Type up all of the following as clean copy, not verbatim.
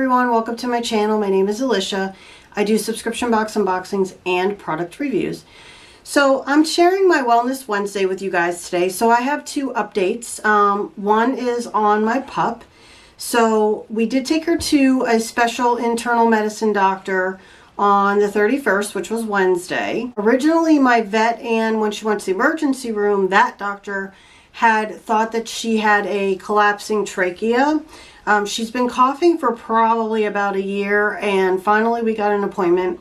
everyone, welcome to my channel. My name is Alicia. I do subscription box unboxings and product reviews. So I'm sharing my Wellness Wednesday with you guys today. So I have two updates. One is on my pup. So we did take her to a special internal medicine doctor on the 31st, which was Wednesday. Originally my vet, and when she went to the emergency room, that doctor had thought that she had a collapsing trachea. She's been coughing for probably about a year, and finally we got an appointment.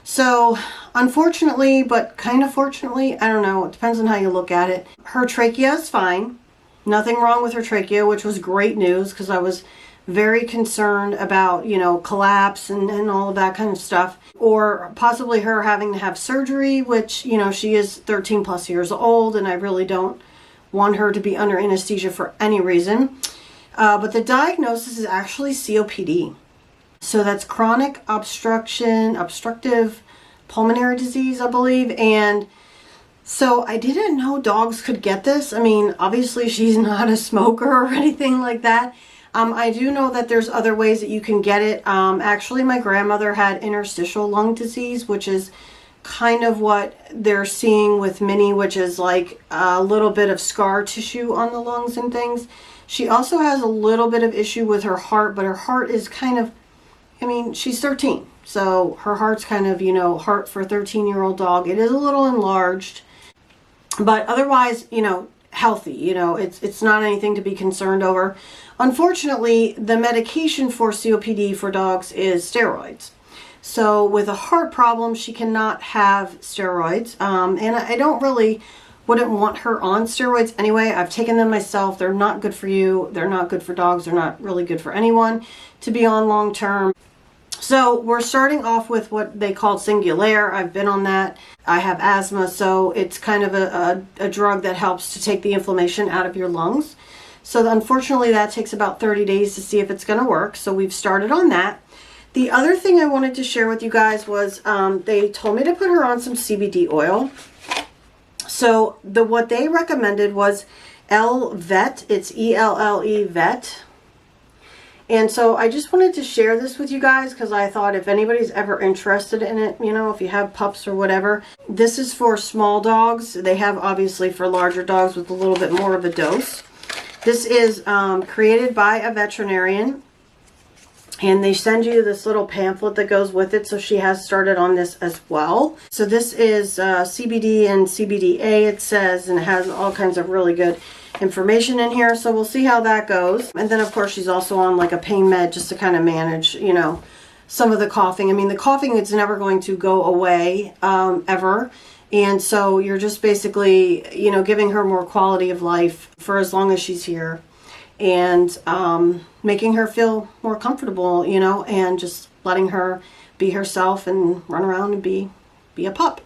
So unfortunately, but kind of fortunately, I don't know, it depends on how you look at it, her trachea is fine. Nothing wrong with her trachea, which was great news because I was very concerned about, you know, collapse and all of that kind of stuff, or possibly her having to have surgery, which, you know, she is 13 plus years old and I really don't want her to be under anesthesia for any reason. But the diagnosis is actually COPD. So that's chronic obstructive pulmonary disease, I believe. And so I didn't know dogs could get this. I mean, obviously she's not a smoker or anything like that. I do know that there's other ways that you can get it. Actually, my grandmother had interstitial lung disease, which is kind of what they're seeing with Minnie, which is like a little bit of scar tissue on the lungs and things. She also has a little bit of issue with her heart, but her heart is kind of, I mean, she's 13. So her heart's kind of, you know, heart for a 13-year-old dog. It is a little enlarged, but otherwise, you know, healthy. You know, it's not anything to be concerned over. Unfortunately, the medication for COPD for dogs is steroids. So with a heart problem, she cannot have steroids. And I wouldn't want her on steroids anyway. I've taken them myself. They're not good for you. They're not good for dogs. They're not really good for anyone to be on long term. So we're starting off with what they call Singulair. I've been on that. I have asthma, so it's kind of a drug that helps to take the inflammation out of your lungs. So unfortunately that takes about 30 days to see if it's going to work. So we've started on that. The other thing I wanted to share with you guys was they told me to put her on some CBD oil. So what they recommended was L-Vet. It's E-L-L-E Vet. And so I just wanted to share this with you guys because I thought if anybody's ever interested in it, you know, if you have pups or whatever, this is for small dogs. They have obviously for larger dogs with a little bit more of a dose. This is created by a veterinarian. And they send you this little pamphlet that goes with it. So she has started on this as well. So this is CBD and CBDA, it says, and it has all kinds of really good information in here. So we'll see how that goes. And then, of course, she's also on like a pain med just to kind of manage, you know, some of the coughing. I mean, the coughing is never going to go away ever. And so you're just basically, you know, giving her more quality of life for as long as she's here. And making her feel more comfortable, you know, and just letting her be herself and run around and be a pup.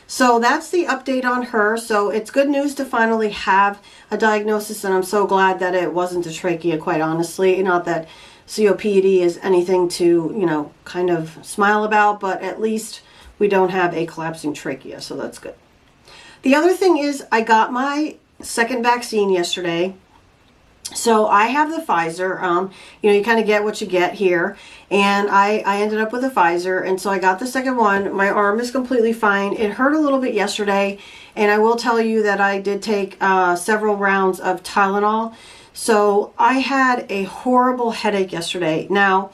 So that's the update on her. So it's good news to finally have a diagnosis, and I'm so glad that it wasn't a trachea, quite honestly. Not that COPD is anything to, you know, kind of smile about, but at least we don't have a collapsing trachea, so that's good. The other thing is I got my second vaccine yesterday. So I have the Pfizer, you know, you kind of get what you get here, and I ended up with a Pfizer, and so I got the second one. My arm is completely fine. It hurt a little bit yesterday, and I will tell you that I did take several rounds of Tylenol. So I had a horrible headache yesterday. Now,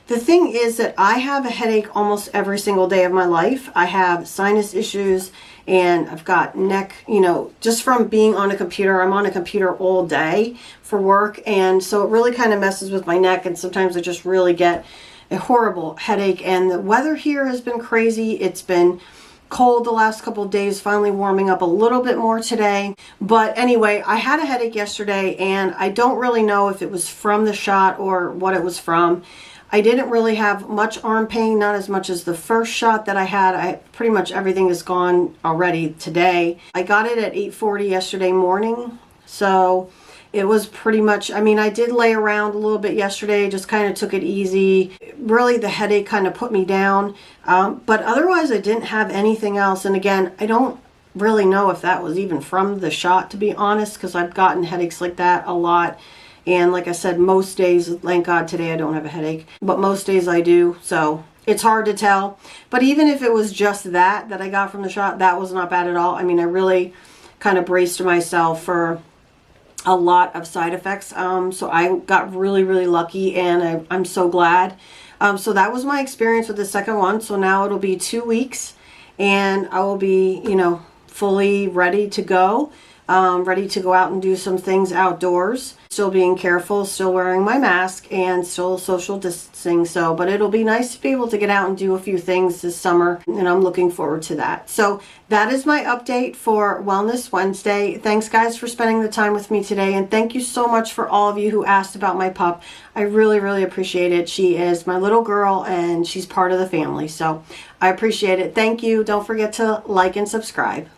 the thing is that I have a headache almost every single day of my life. I have sinus issues, and I've got neck, you know, just from being on a computer. I'm on a computer all day for work, and so it really kind of messes with my neck, and sometimes I just really get a horrible headache. And the weather here has been crazy. It's been cold the last couple of days, finally warming up a little bit more today. But anyway, I had a headache yesterday, and I don't really know if it was from the shot or what it was from. I didn't really have much arm pain, not as much as the first shot that I had. Pretty much everything is gone already today. I got it at 8:40 yesterday morning, so it was pretty much, I mean, I did lay around a little bit yesterday, just kind of took it easy. Really, the headache kind of put me down, but otherwise I didn't have anything else. And again, I don't really know if that was even from the shot, to be honest, because I've gotten headaches like that a lot. And like I said, most days, thank God today I don't have a headache, but most days I do. So it's hard to tell. But even if it was just that I got from the shot, that was not bad at all. I mean, I really kind of braced myself for a lot of side effects. So I got really, really lucky, and I'm so glad. So that was my experience with the second one. So now it'll be 2 weeks, and I will be, you know, fully ready to go. Ready to go out and do some things outdoors. Still being careful, still wearing my mask, and still social distancing. So, but it'll be nice to be able to get out and do a few things this summer, and I'm looking forward to that. So that is my update for Wellness Wednesday. Thanks guys for spending the time with me today, and thank you so much for all of you who asked about my pup. I really, really appreciate it. She is my little girl, and she's part of the family. So I appreciate it. Thank you. Don't forget to like and subscribe.